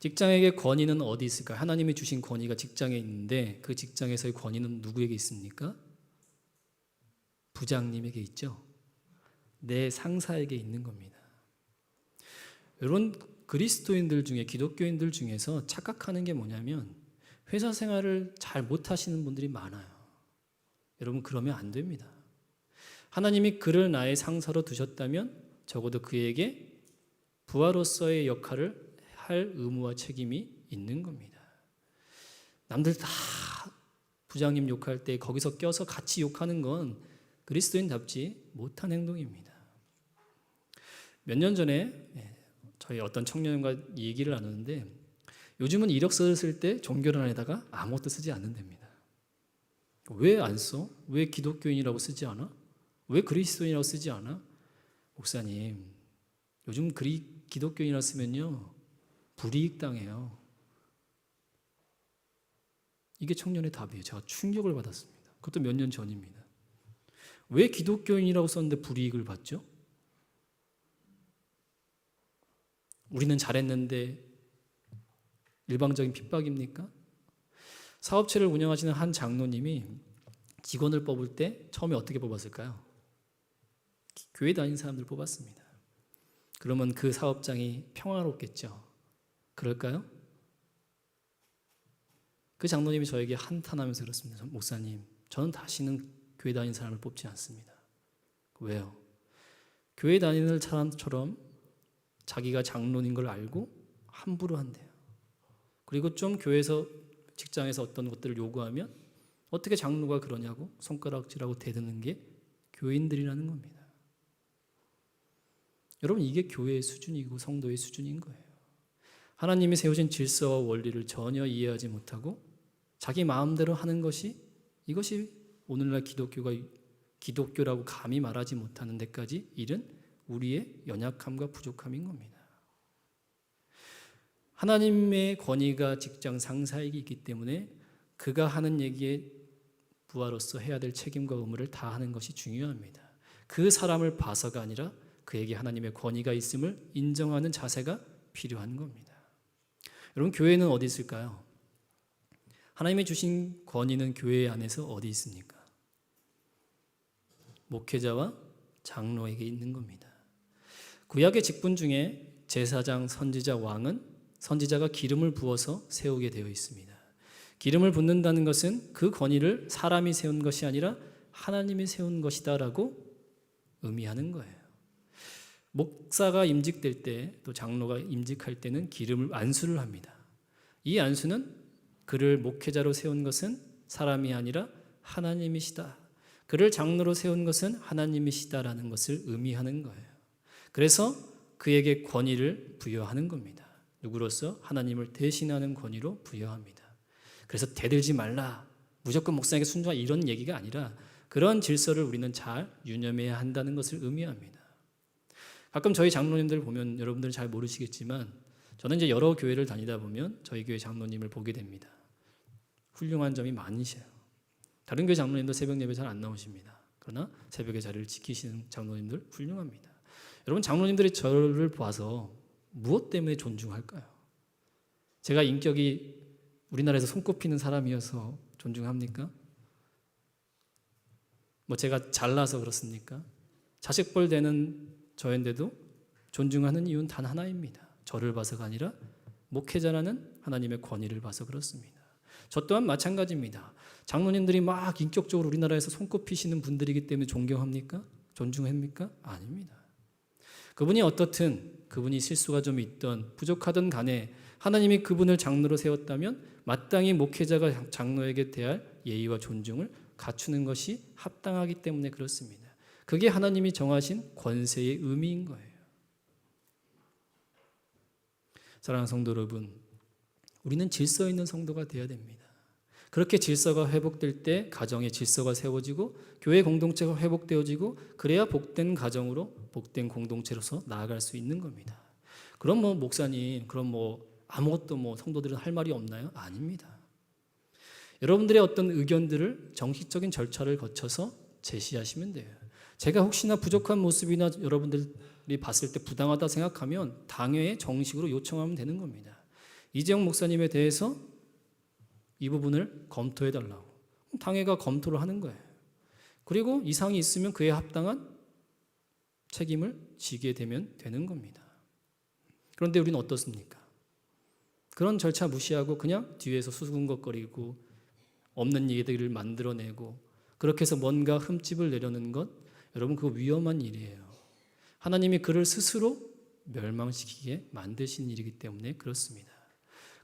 직장에게 권위는 어디 있을까요? 하나님이 주신 권위가 직장에 있는데 그 직장에서의 권위는 누구에게 있습니까? 부장님에게 있죠. 내 상사에게 있는 겁니다. 여러분, 그리스도인들 중에, 기독교인들 중에서 착각하는 게 뭐냐면 회사 생활을 잘 못하시는 분들이 많아요. 여러분, 그러면 안 됩니다. 하나님이 그를 나의 상사로 두셨다면 적어도 그에게 부하로서의 역할을 할 의무와 책임이 있는 겁니다. 남들 다 부장님 욕할 때 거기서 껴서 같이 욕하는 건 그리스도인답지 못한 행동입니다. 몇 년 전에 저희 어떤 청년과 얘기를 나누는데 요즘은 이력서를 쓸 때 종교란에다가 아무것도 쓰지 않는답니다. 왜 안 써? 왜 기독교인이라고 쓰지 않아? 왜 그리스도인이라고 쓰지 않아? 목사님, 요즘 기독교인이라고 쓰면요 불이익 당해요. 이게 청년의 답이에요. 제가 충격을 받았습니다. 그것도 몇 년 전입니다. 왜 기독교인이라고 썼는데 불이익을 받죠? 우리는 잘했는데 일방적인 핍박입니까? 사업체를 운영하시는 한 장로님이 직원을 뽑을 때 처음에 어떻게 뽑았을까요? 교회 다니는 사람들 뽑았습니다. 그러면 그 사업장이 평화롭겠죠. 그럴까요? 그 장로님이 저에게 한탄하면서 그렇습니다. 목사님, 저는 다시는 교회 다니는 사람을 뽑지 않습니다. 왜요? 교회 다니는 사람처럼 자기가 장로인 걸 알고 함부로 한대요. 그리고 좀 교회에서 직장에서 어떤 것들을 요구하면 어떻게 장로가 그러냐고 손가락질하고 대드는 게 교인들이라는 겁니다. 여러분, 이게 교회의 수준이고 성도의 수준인 거예요. 하나님이 세우신 질서와 원리를 전혀 이해하지 못하고 자기 마음대로 하는 이것이 오늘날 기독교라고 감히 말하지 못하는 데까지 이른 우리의 연약함과 부족함인 겁니다. 하나님의 권위가 직장 상사에게 있기 때문에 그가 하는 얘기에 부하로서 해야 될 책임과 의무를 다하는 것이 중요합니다. 그 사람을 봐서가 아니라 그에게 하나님의 권위가 있음을 인정하는 자세가 필요한 겁니다. 여러분, 교회는 어디 있을까요? 하나님이 주신 권위는 교회 안에서 어디 있습니까? 목회자와 장로에게 있는 겁니다. 구약의 직분 중에 제사장, 선지자, 왕은 선지자가 기름을 부어서 세우게 되어 있습니다. 기름을 붓는다는 것은 그 권위를 사람이 세운 것이 아니라 하나님이 세운 것이다라고 의미하는 거예요. 목사가 임직될 때, 또 장로가 임직할 때는 기름을 안수를 합니다. 이 안수는 그를 목회자로 세운 것은 사람이 아니라 하나님이시다. 그를 장로로 세운 것은 하나님이시다라는 것을 의미하는 거예요. 그래서 그에게 권위를 부여하는 겁니다. 누구로서? 하나님을 대신하는 권위로 부여합니다. 그래서 대들지 말라, 무조건 목사에게 순종하라 이런 얘기가 아니라 그런 질서를 우리는 잘 유념해야 한다는 것을 의미합니다. 가끔 저희 장로님들 보면 여러분들은 잘 모르시겠지만 저는 이제 여러 교회를 다니다 보면 저희 교회 장로님을 보게 됩니다. 훌륭한 점이 많으셔요. 다른 교회 장로님도 새벽 예배 잘 안 나오십니다. 그러나 새벽의 자리를 지키시는 장로님들 훌륭합니다. 여러분, 장로님들이 저를 봐서 무엇 때문에 존중할까요? 제가 인격이 우리나라에서 손꼽히는 사람이어서 존중합니까? 제가 잘나서 그렇습니까? 자식벌 되는 저인데도 존중하는 이유는 단 하나입니다. 저를 봐서가 아니라 목회자라는 하나님의 권위를 봐서 그렇습니다. 저 또한 마찬가지입니다. 장로님들이 막 인격적으로 우리나라에서 손꼽히시는 분들이기 때문에 존경합니까? 존중합니까? 아닙니다. 그분이 어떻든, 그분이 실수가 좀 있던 부족하던 간에 하나님이 그분을 장로로 세웠다면 마땅히 목회자가 장로에게 대할 예의와 존중을 갖추는 것이 합당하기 때문에 그렇습니다. 그게 하나님이 정하신 권세의 의미인 거예요. 사랑하는 성도 여러분, 우리는 질서 있는 성도가 되어야 됩니다. 그렇게 질서가 회복될 때 가정의 질서가 세워지고 교회 공동체가 회복되어지고 그래야 복된 가정으로 복된 공동체로서 나아갈 수 있는 겁니다. 그럼 목사님, 그럼 아무것도 성도들은 할 말이 없나요? 아닙니다. 여러분들의 어떤 의견들을 정식적인 절차를 거쳐서 제시하시면 돼요. 제가 혹시나 부족한 모습이나 여러분들이 봤을 때 부당하다 생각하면 당회에 정식으로 요청하면 되는 겁니다. 이재용 목사님에 대해서 이 부분을 검토해 달라고. 당회가 검토를 하는 거예요. 그리고 이상이 있으면 그에 합당한 책임을 지게 되면 되는 겁니다. 그런데 우리는 어떻습니까? 그런 절차 무시하고 그냥 뒤에서 수군거리고 없는 얘기들을 만들어내고 그렇게 해서 뭔가 흠집을 내려는 것, 여러분, 그거 위험한 일이에요. 하나님이 그를 스스로 멸망시키게 만드신 일이기 때문에 그렇습니다.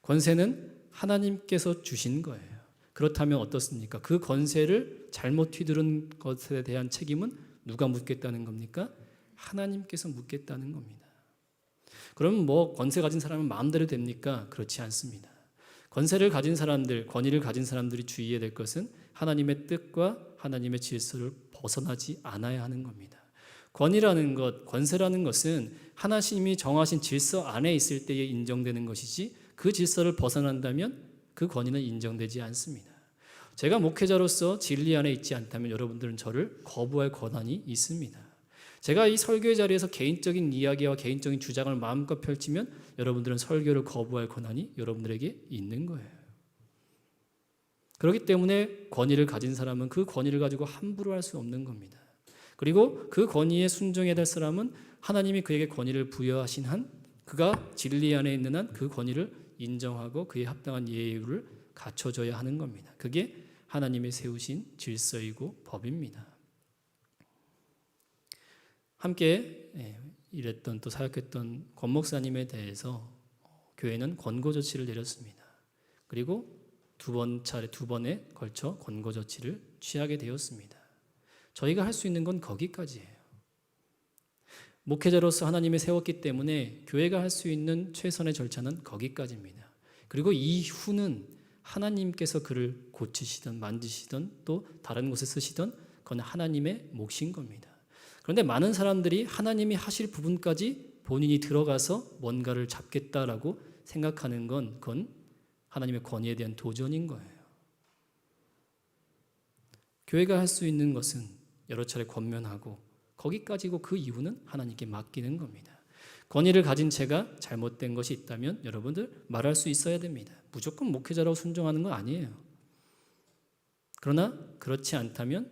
권세는 하나님께서 주신 거예요. 그렇다면 어떻습니까? 그 권세를 잘못 휘두른 것에 대한 책임은 누가 묻겠다는 겁니까? 하나님께서 묻겠다는 겁니다. 그럼 권세 가진 사람은 마음대로 됩니까? 그렇지 않습니다. 권세를 가진 사람들, 권위를 가진 사람들이 주의해야 될 것은 하나님의 뜻과 하나님의 질서를 벗어나지 않아야 하는 겁니다. 권위라는 것, 권세라는 것은 하나님이 정하신 질서 안에 있을 때에 인정되는 것이지 그 질서를 벗어난다면 그 권위는 인정되지 않습니다. 제가 목회자로서 진리 안에 있지 않다면 여러분들은 저를 거부할 권한이 있습니다. 제가 이 설교의 자리에서 개인적인 이야기와 개인적인 주장을 마음껏 펼치면 여러분들은 설교를 거부할 권한이 여러분들에게 있는 거예요. 그렇기 때문에 권위를 가진 사람은 그 권위를 가지고 함부로 할 수 없는 겁니다. 그리고 그 권위에 순종해야 될 사람은 하나님이 그에게 권위를 부여하신 한 그가 진리 안에 있는 한 그 권위를 인정하고 그에 합당한 예의를 갖춰줘야 하는 겁니다. 그게 하나님이 세우신 질서이고 법입니다. 함께 일했던 또 사역했던 권 목사님에 대해서 교회는 권고 조치를 내렸습니다. 그리고 두 번에 걸쳐 권고 조치를 취하게 되었습니다. 저희가 할 수 있는 건 거기까지예요. 목회자로서 하나님이 세웠기 때문에 교회가 할 수 있는 최선의 절차는 거기까지입니다. 그리고 이후는 하나님께서 그를 고치시든 만지시든 또 다른 곳에 쓰시든 그건 하나님의 몫인 겁니다. 그런데 많은 사람들이 하나님이 하실 부분까지 본인이 들어가서 뭔가를 잡겠다라고 생각하는 건 그건 하나님의 권위에 대한 도전인 거예요. 교회가 할 수 있는 것은 여러 차례 권면하고 거기까지고 그 이후는 하나님께 맡기는 겁니다. 권위를 가진 제가 잘못된 것이 있다면 여러분들 말할 수 있어야 됩니다. 무조건 목회자라고 순종하는 건 아니에요. 그러나 그렇지 않다면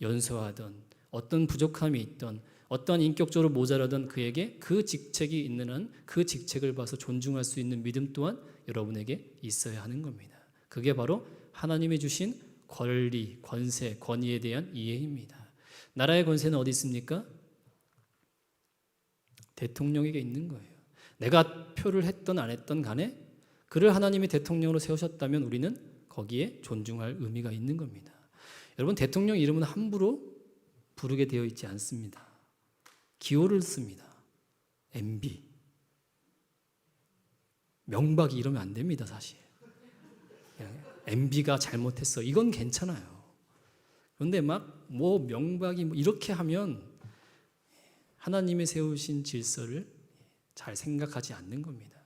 연소하던 어떤 부족함이 있던 어떤 인격적으로 모자라던 그에게 그 직책이 있는 한 그 직책을 봐서 존중할 수 있는 믿음 또한 여러분에게 있어야 하는 겁니다. 그게 바로 하나님이 주신 권리, 권세, 권위에 대한 이해입니다. 나라의 권세는 어디 있습니까? 대통령에게 있는 거예요. 내가 표를 했던 안 했던 간에 그를 하나님이 대통령으로 세우셨다면 우리는 거기에 존중할 의미가 있는 겁니다. 여러분 대통령 이름은 함부로 부르게 되어 있지 않습니다. 기호를 씁니다. MB. 명박이 이러면 안 됩니다, 사실. MB가 잘못했어. 이건 괜찮아요. 그런데 막 뭐 명박이 뭐 이렇게 하면 하나님이 세우신 질서를 잘 생각하지 않는 겁니다.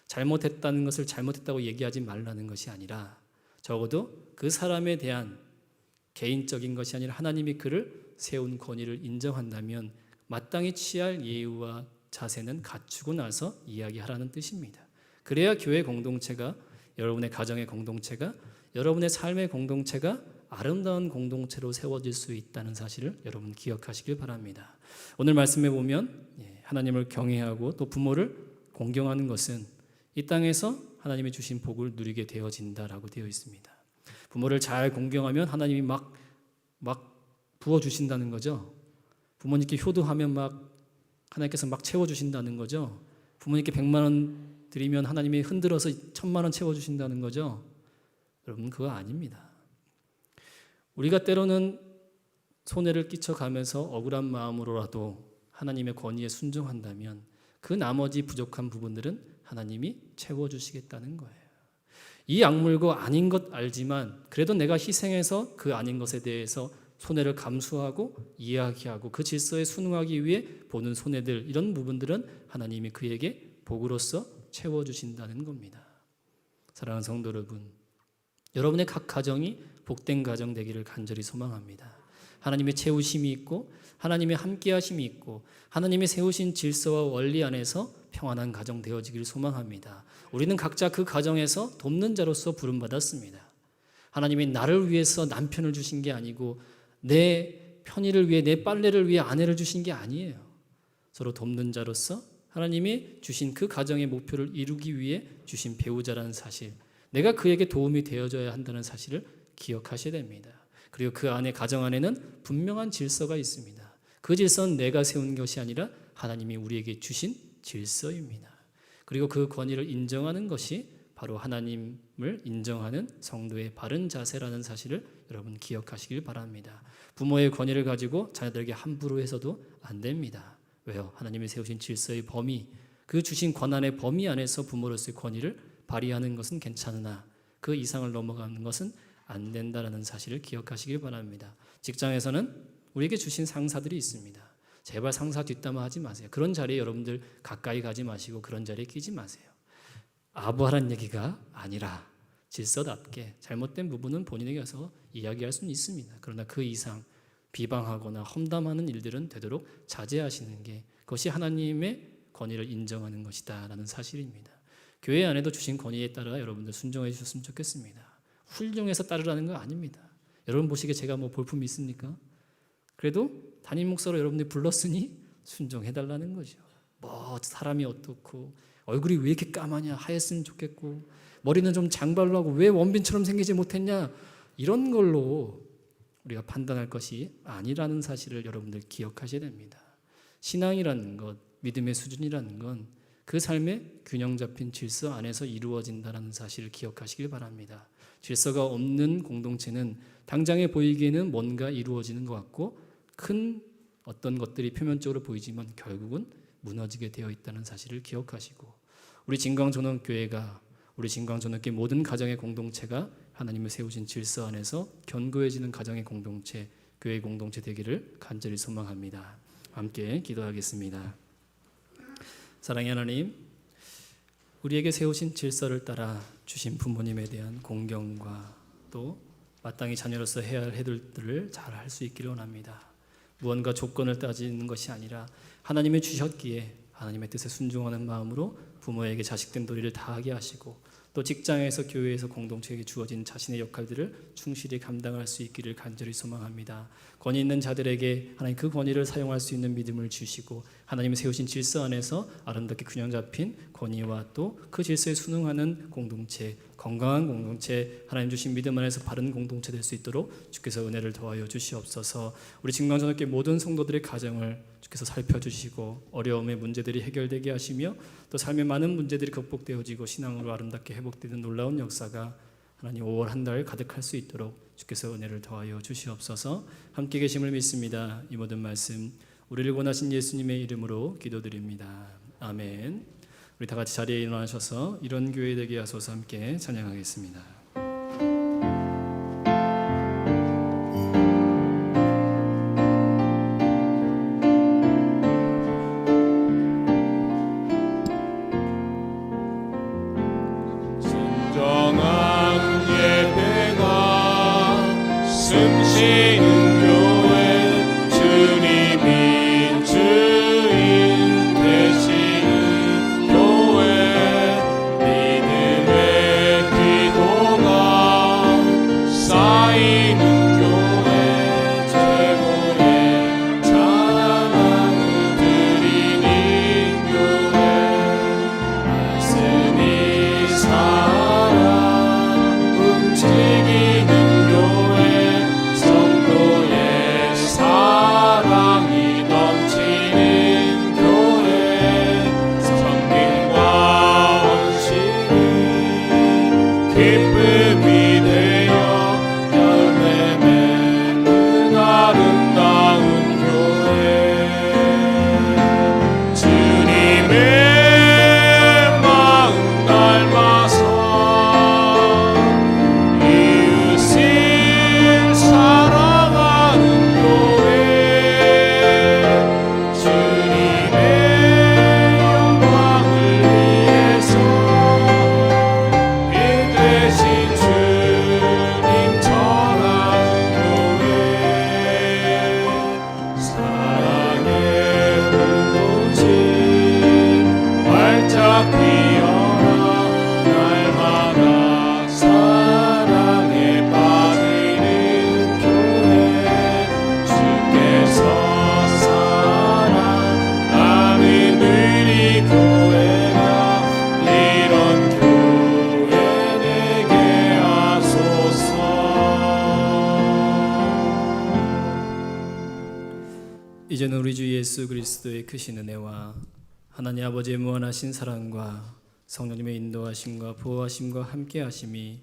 잘못했다는 것을 잘못했다고 얘기하지 말라는 것이 아니라 적어도 그 사람에 대한 개인적인 것이 아니라 하나님이 그를 세운 권위를 인정한다면 마땅히 취할 예우와 자세는 갖추고 나서 이야기하라는 뜻입니다. 그래야 교회 공동체가 여러분의 가정의 공동체가 여러분의 삶의 공동체가 아름다운 공동체로 세워질 수 있다는 사실을 여러분 기억하시길 바랍니다. 오늘 말씀에 보면 하나님을 경외하고 또 부모를 공경하는 것은 이 땅에서 하나님이 주신 복을 누리게 되어진다라고 되어 있습니다. 부모를 잘 공경하면 하나님이 막 부어주신다는 거죠. 부모님께 효도하면 막 하나님께서 막 채워주신다는 거죠. 부모님께 100만 원 드리면 하나님이 흔들어서 1000만 원 채워주신다는 거죠. 여러분 그거 아닙니다. 우리가 때로는 손해를 끼쳐가면서 억울한 마음으로라도 하나님의 권위에 순종한다면 그 나머지 부족한 부분들은 하나님이 채워주시겠다는 거예요. 이 악물고 아닌 것 알지만 그래도 내가 희생해서 그 아닌 것에 대해서 손해를 감수하고 이야기하고 그 질서에 순응하기 위해 보는 손해들 이런 부분들은 하나님이 그에게 복으로서 채워주신다는 겁니다. 사랑하는 성도 여러분, 여러분의 각 가정이 복된 가정 되기를 간절히 소망합니다. 하나님의 채우심이 있고 하나님의 함께하심이 있고 하나님이 세우신 질서와 원리 안에서 평안한 가정 되어지기를 소망합니다. 우리는 각자 그 가정에서 돕는 자로서 부름받았습니다. 하나님이 나를 위해서 남편을 주신 게 아니고 내 편의를 위해 내 빨래를 위해 아내를 주신 게 아니에요. 서로 돕는 자로서 하나님이 주신 그 가정의 목표를 이루기 위해 주신 배우자라는 사실, 내가 그에게 도움이 되어줘야 한다는 사실을 기억하셔야 됩니다. 그리고 그 안에 가정 안에는 분명한 질서가 있습니다. 그 질서는 내가 세운 것이 아니라 하나님이 우리에게 주신 질서입니다. 그리고 그 권위를 인정하는 것이 바로 하나님을 인정하는 성도의 바른 자세라는 사실을 여러분 기억하시길 바랍니다. 부모의 권위를 가지고 자녀들에게 함부로 해서도 안 됩니다. 왜요? 하나님이 세우신 질서의 범위, 그 주신 권한의 범위 안에서 부모로서의 권위를 발휘하는 것은 괜찮으나 그 이상을 넘어가는 것은 안 된다라는 사실을 기억하시길 바랍니다. 직장에서는 우리에게 주신 상사들이 있습니다. 제발 상사 뒷담화하지 마세요. 그런 자리에 여러분들 가까이 가지 마시고 그런 자리에 끼지 마세요. 아부하라는 얘기가 아니라 질서답게 잘못된 부분은 본인에게 와서 이야기할 수는 있습니다. 그러나 그 이상 비방하거나 험담하는 일들은 되도록 자제하시는 게 그것이 하나님의 권위를 인정하는 것이다 라는 사실입니다. 교회 안에도 주신 권위에 따라 여러분들 순종해 주셨으면 좋겠습니다. 훌륭해서 따르라는 거 아닙니다. 여러분 보시기에 제가 뭐 볼품 있습니까? 그래도 담임 목사로 여러분들이 불렀으니 순종해달라는 거죠. 뭐 사람이 어떻고 얼굴이 왜 이렇게 까마냐, 하였으면 좋겠고 머리는 좀 장발로 하고 왜 원빈처럼 생기지 못했냐, 이런 걸로 우리가 판단할 것이 아니라는 사실을 여러분들 기억하셔야 됩니다. 신앙이라는 것, 믿음의 수준이라는 건 그 삶의 균형 잡힌 질서 안에서 이루어진다는 사실을 기억하시길 바랍니다. 질서가 없는 공동체는 당장에 보이기에는 뭔가 이루어지는 것 같고 큰 어떤 것들이 표면적으로 보이지만 결국은 무너지게 되어 있다는 사실을 기억하시고, 우리 진광전원교회가, 우리 진광전원교회 모든 가정의 공동체가 하나님의 세우신 질서 안에서 견고해지는 가정의 공동체, 교회 공동체 되기를 간절히 소망합니다. 함께 기도하겠습니다. 사랑의 하나님, 우리에게 세우신 질서를 따라 주신 부모님에 대한 공경과 또 마땅히 자녀로서 해야 할 해들들을 잘 할 수 있기를 원합니다. 무언가 조건을 따지는 것이 아니라 하나님이 주셨기에 하나님의 뜻에 순종하는 마음으로 부모에게 자식된 도리를 다하게 하시고, 또 직장에서 교회에서 공동체에게 주어진 자신의 역할들을 충실히 감당할 수 있기를 간절히 소망합니다. 권위 있는 자들에게 하나님 그 권위를 사용할 수 있는 믿음을 주시고, 하나님이 세우신 질서 안에서 아름답게 균형 잡힌 권위와 또 그 질서에 순응하는 공동체, 건강한 공동체, 하나님 주신 믿음 안에서 바른 공동체 될 수 있도록 주께서 은혜를 더하여 주시옵소서. 우리 진광전학교회 모든 성도들의 가정을 주께서 살펴주시고 어려움의 문제들이 해결되게 하시며 또 삶의 많은 문제들이 극복되어지고 신앙으로 아름답게 회복되는 놀라운 역사가 하나님 5월 한 달 가득할 수 있도록 주께서 은혜를 더하여 주시옵소서. 함께 계심을 믿습니다. 이 모든 말씀 우리를 원하신 예수님의 이름으로 기도드립니다. 아멘. 우리 다 같이 자리에 일어나셔서 이런 교회 되게 하소서 함께 찬양하겠습니다. 숨쉬는 교회, 주님이 주인 되시는 교회, 믿음의 기도가 쌓이는 교회, 최고의 찬양을 드리는 교회, 말씀이 살아 움직이는 기쁨이 되어 열매 맺는 아름다운 교회, 주님의 마음 닮아서 이웃을 사랑하는 교회, 주님의 영광을 위해서 대신 주님 전하는 교회, 사랑의 공동체 활짝 피어나 날마다 사랑에 빠지는 교회, 주께서 사랑하는 우리 교회가 이런 교회 되게 하소서. 이제는 우리 주 예수 그리스도의 크신 은혜와 하나님 아버지의 무한하신 사랑과 성령님의 인도하심과 보호하심과 함께하심이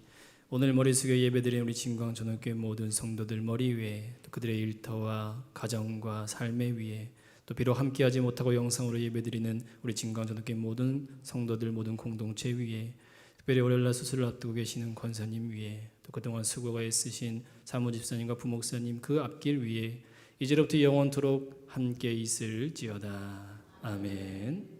오늘 머리 숙여 예배드린 우리 진광전학교회 모든 성도들 머리 위에, 또 그들의 일터와 가정과 삶의 위에, 또 비록 함께하지 못하고 영상으로 예배드리는 우리 진광전학교회 모든 성도들 모든 공동체 위에 특별히 월요일날 수술을 앞두고 계시는 권사님 위에, 또 그동안 수고가 있으신 사무집사님과 부목사님 그 앞길 위에 이제로부터 영원토록 함께 있을지어다. 아멘.